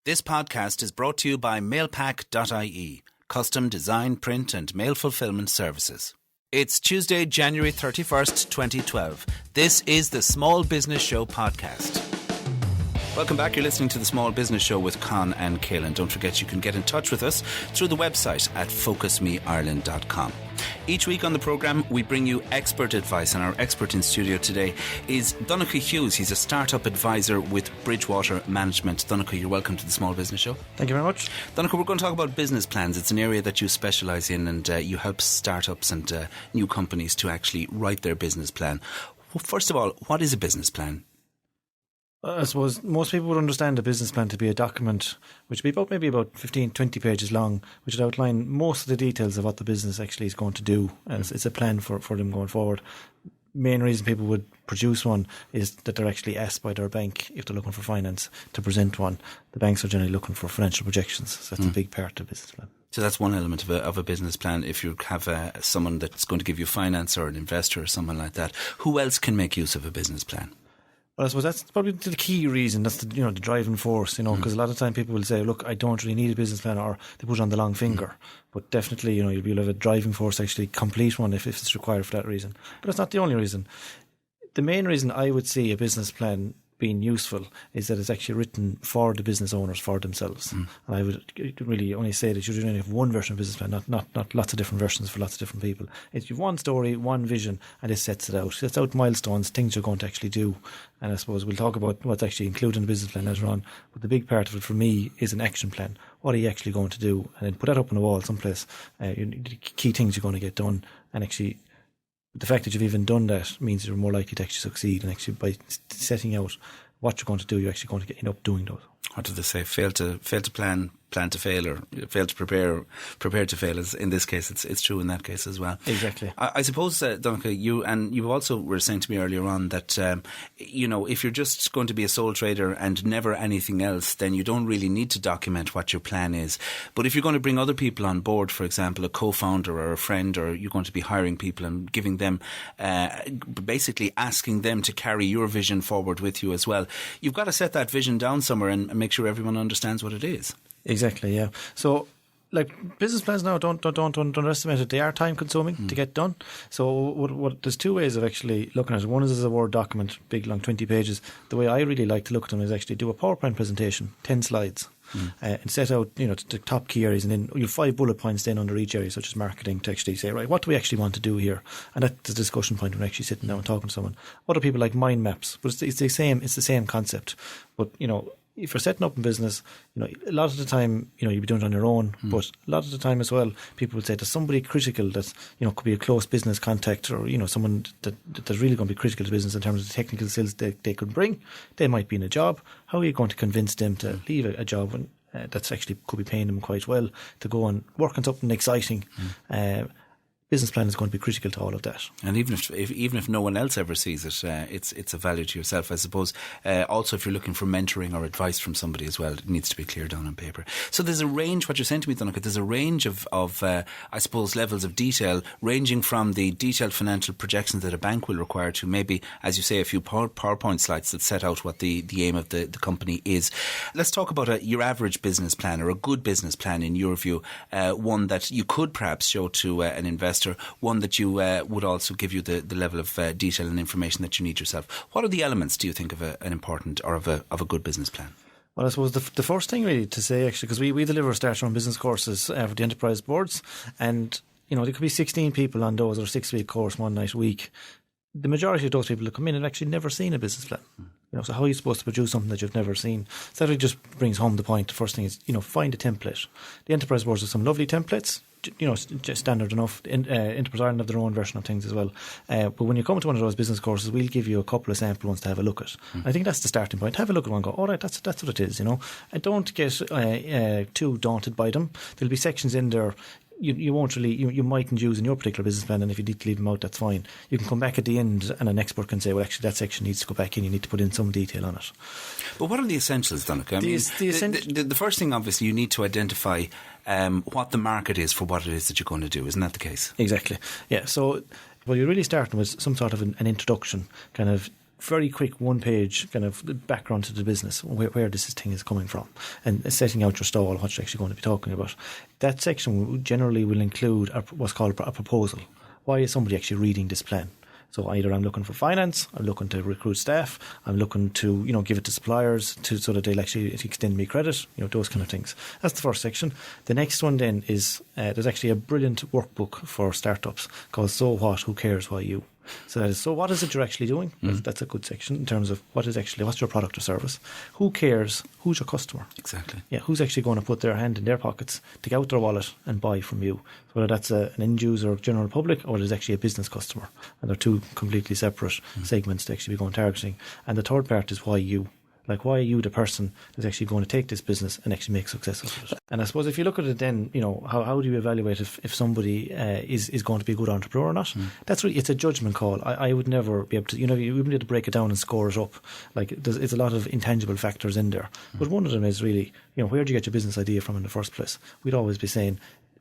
This podcast is brought to you by mailpack.ie, custom design, print and mail fulfillment services. It's Tuesday, January 31st, 2012. This is the Small Business Show podcast. Welcome back. You're listening to the Small Business Show with Conn and Caelan. Don't forget you can get in touch with us through the website at focusmeireland.com. Each week on the programme, we bring you expert advice, and our expert in studio today is Donncha Hughes. He's a startup advisor with Bridgewater Management. Donncha, you're welcome to the Small Business Show. Thank you very much. Donncha, we're going to talk about business plans. It's an area that you specialise in, and you help startups and new companies to actually write their business plan. Well, first of all, what is a business plan? I suppose most people would understand a business plan to be a document which would be maybe about 15, 20 pages long, which would outline most of the details of what the business actually is going to do. And it's a plan for them going forward. Main reason people would produce one is that they're actually asked by their bank, if they're looking for finance, to present one. The banks are generally looking for financial projections, so that's a big part of the business plan. So that's one element of a business plan. If you have someone that's going to give you finance or an investor or someone like that, who else can make use of a business plan? Well, I suppose that's probably the key reason. That's the driving force, because a lot of time people will say, look, I don't really need a business plan, or they put it on the long finger. But definitely, you'll have a driving force to actually complete one if it's required for that reason. But that's not the only reason. The main reason I would see a business plan being useful is that it's actually written for the business owners, for themselves. And I would really only say that you should only have one version of business plan, not lots of different versions for lots of different people. It's you have one story, one vision, and it sets it out. It sets out milestones, things you're going to actually do. And I suppose we'll talk about what's actually included in the business plan later on. But the big part of it for me is an action plan. What are you actually going to do? And then put that up on the wall someplace. The key things you're going to get done, and actually the fact that you've even done that means you're more likely to actually succeed. And actually by setting out what you're going to do, you're actually going to end up doing those. What do they say? Fail to plan to fail, or fail to prepare to fail. Is in this case, it's true in that case as well. Exactly. I suppose, Donncha, you also were saying to me earlier on that if you're just going to be a sole trader and never anything else, then you don't really need to document what your plan is. But if you're going to bring other people on board, for example, a co-founder or a friend, or you're going to be hiring people and giving them, basically asking them to carry your vision forward with you as well, you've got to set that vision down somewhere and make sure everyone understands what it is. Exactly, yeah. So, business plans now, don't underestimate it. They are time consuming to get done. So, there's two ways of actually looking at it. One is as a Word document, big, long, 20 pages. The way I really like to look at them is actually do a PowerPoint presentation, 10 slides, and set out, the top key areas, and then you have 5 bullet points then under each area, such as marketing, to actually say, right, what do we actually want to do here? And that's the discussion point when we're actually sitting down and talking to someone. Other people like mind maps, but it's the same concept. But, if you're setting up in business, a lot of the time, you'll be doing it on your own, but a lot of the time as well, people would say there's somebody critical that, could be a close business contact, or, someone that's really going to be critical to business in terms of the technical skills they could bring. They might be in a job. How are you going to convince them to leave a job when that's actually could be paying them quite well, to go and work on something exciting? Business plan is going to be critical to all of that. And even if no one else ever sees it, it's a value to yourself, I suppose. Also, if you're looking for mentoring or advice from somebody as well, it needs to be clear down on paper. So there's a range, what you're saying to me, Donncha, there's a range of I suppose, levels of detail, ranging from the detailed financial projections that a bank will require to maybe, as you say, a few PowerPoint slides that set out what the aim of the company is. Let's talk about your average business plan, or a good business plan in your view, one that you could perhaps show to an investor, one that you would also give you the level of detail and information that you need yourself. What are the elements, do you think, of an important, or of a good business plan? Well, I suppose the first thing really to say, actually, because we deliver start-your-own business courses for the enterprise boards, and there could be 16 people on those, or 6-week course, one night a week. The majority of those people that come in have actually never seen a business plan. So how are you supposed to produce something that you've never seen? So that really just brings home the point. The first thing is, find a template. The enterprise boards have some lovely templates, just standard enough. Enterprise Ireland have their own version of things as well. But when you come to one of those business courses, we'll give you a couple of sample ones to have a look at. I think that's the starting point. Have a look at one and go, all right, that's what it is, And don't get too daunted by them. There'll be sections in there you won't really, you mightn't use in your particular business plan, and if you need to leave them out, that's fine. You can come back at the end and an expert can say, well, actually that section needs to go back in, you need to put in some detail on it. But what are the essentials, Donncha? The first thing, obviously, you need to identify what the market is for what it is that you're going to do. Isn't that the case? Exactly. Yeah. So, well, you're really starting with some sort of an introduction, kind of very quick 1-page kind of background to the business, where this thing is coming from, and setting out your stall, what you're actually going to be talking about. That section generally will include what's called a proposal. Why is somebody actually reading this plan? So either I'm looking for finance, I'm looking to recruit staff, I'm looking to, give it to suppliers so that they'll actually extend me credit, those kind of things. That's the first section. The next one then is there's actually a brilliant workbook for startups called So What, Who Cares, Why You? So that is, so what is it you're actually doing? That's a good section in terms of what's your product or service? Who cares? Who's your customer? Exactly. Yeah, who's actually going to put their hand in their pockets, take out their wallet and buy from you? So whether that's an end user or general public, or it is actually a business customer. And they're two completely separate segments to actually be going targeting. And the third part is why you. Like, why are you the person that's actually going to take this business and actually make success of it? And I suppose if you look at it then, how do you evaluate if somebody is going to be a good entrepreneur or not? That's really, it's a judgment call. I would never be able to, you wouldn't be able to break it down and score it up. Like, it's a lot of intangible factors in there. But one of them is really, where do you get your business idea from in the first place? We'd always be saying,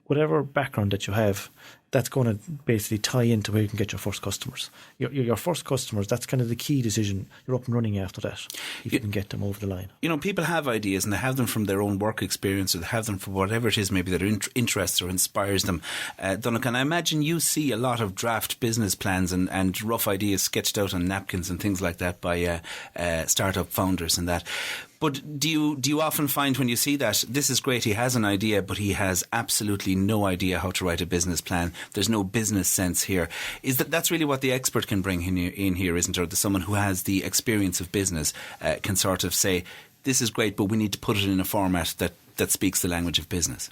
whatever background that you have, that's going to basically tie into where you can get your first customers. Your first customers, that's kind of the key decision. You're up and running after that, if you can get them over the line. People have ideas and they have them from their own work experience, or they have them from whatever it is maybe that interests or inspires them. Donncha, I imagine you see a lot of draft business plans and rough ideas sketched out on napkins and things like that by startup founders and that. But do you often find when you see that, this is great, he has an idea, but he has absolutely no idea how to write a business plan? There's no business sense here. That's really what the expert can bring in here, isn't it? Or someone who has the experience of business can sort of say, this is great, but we need to put it in a format that speaks the language of business.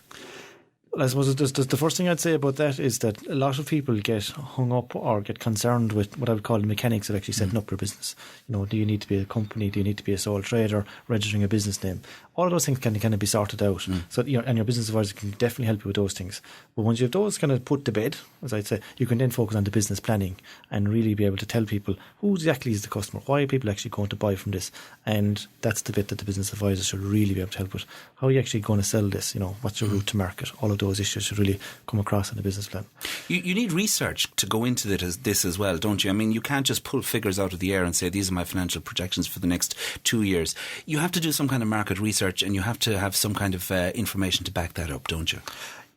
I suppose the first thing I'd say about that is that a lot of people get hung up or get concerned with what I would call the mechanics of actually setting up your business. Do you need to be a company? Do you need to be a sole trader? Registering a business name? All of those things can kind of be sorted out. So and your business advisor can definitely help you with those things. But once you have those kind of put to bed, as I'd say, you can then focus on the business planning and really be able to tell people who exactly is the customer, why are people actually going to buy from this, and that's the bit that the business advisor should really be able to help with. How are you actually going to sell this? What's your route to market? All of those issues should really come across in the business plan. You need research to go into this as well, don't you? I mean, you can't just pull figures out of the air and say, these are my financial projections for the next 2 years. You have to do some kind of market research, and you have to have some kind of information to back that up, don't you?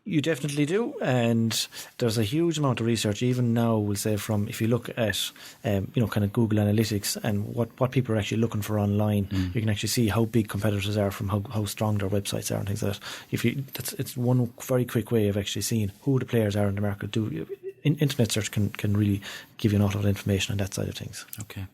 You definitely do, and there's a huge amount of research even now, we'll say, from if you look at kind of Google Analytics and what people are actually looking for online. You can actually see how big competitors are, from how strong their websites are and things like that. It's one very quick way of actually seeing who the players are in the market. Internet search can really give you an awful lot of information on that side of things. Okay.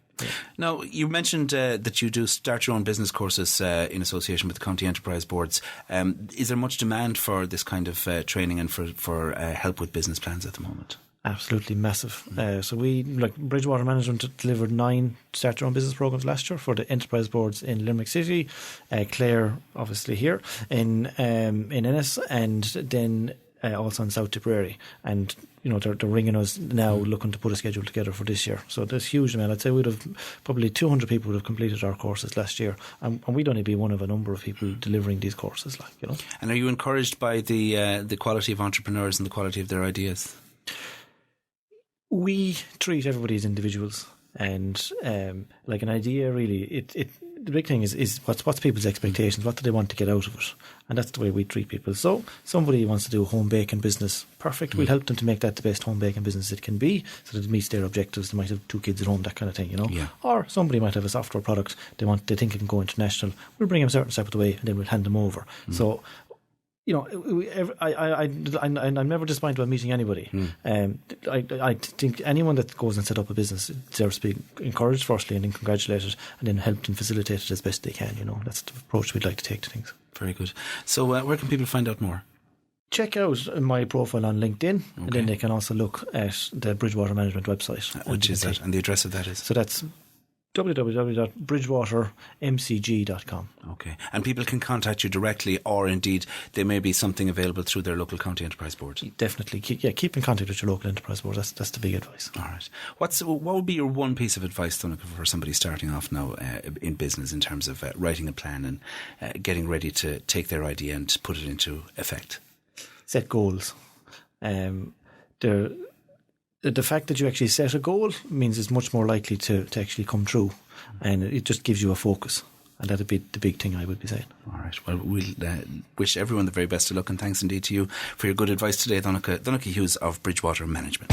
Now, you mentioned that you do start your own business courses in association with the county enterprise boards. Is there much demand for this kind of training and for help with business plans at the moment? Absolutely massive. So we, like Bridgewater Management, delivered 9 start your own business programs last year for the enterprise boards in Limerick City, Clare, obviously here in Ennis, and then also in South Tipperary. And they're ringing us now, looking to put a schedule together for this year. So there's huge amount. I'd say we'd have probably 200 people would have completed our courses last year, and we'd only be one of a number of people delivering these courses. And are you encouraged by the quality of entrepreneurs and the quality of their ideas? We treat everybody as individuals, and like an idea, really, the big thing is what's people's expectations, what do they want to get out of it, and that's the way we treat people. So somebody wants to do a home baking business, perfect, we'll help them to make that the best home baking business it can be, so that it meets their objectives. They might have 2 kids at home, that kind of thing, or somebody might have a software product they think it can go international. We'll bring them a certain step of the way, and then we'll hand them over. So I'm never disappointed about meeting anybody. I think anyone that goes and set up a business deserves to be encouraged firstly, and then congratulated, and then helped and facilitated as best they can. That's the approach we'd like to take to things. Very good. So where can people find out more? Check out my profile on LinkedIn, and then they can also look at the Bridgewater Management website. Which is that? And the address of that is? So that's www.bridgewatermcg.com. Okay. And people can contact you directly, or indeed there may be something available through their local county enterprise board. Definitely. Keep in contact with your local enterprise board. That's the big advice. All right. What would be your one piece of advice, Donncha, for somebody starting off now in business, in terms of writing a plan and getting ready to take their idea and put it into effect? Set goals. the fact that you actually set a goal means it's much more likely to actually come true, and it just gives you a focus. And that'd be the big thing I would be saying. All right. Well, we'll wish everyone the very best of luck, and thanks indeed to you for your good advice today, Donncha Hughes of Bridgewater Management.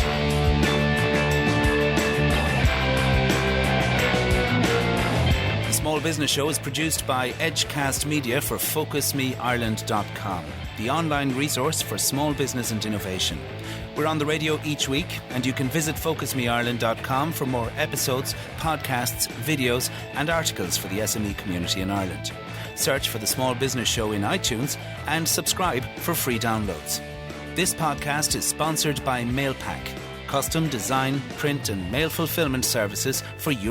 The Small Business Show is produced by Edgecast Media for FocusMeIreland.com, the online resource for small business and innovation. We're on the radio each week, and you can visit FocusMeIreland.com for more episodes, podcasts, videos and articles for the SME community in Ireland. Search for The Small Business Show in iTunes and subscribe for free downloads. This podcast is sponsored by MailPack, custom design, print and mail fulfillment services for you.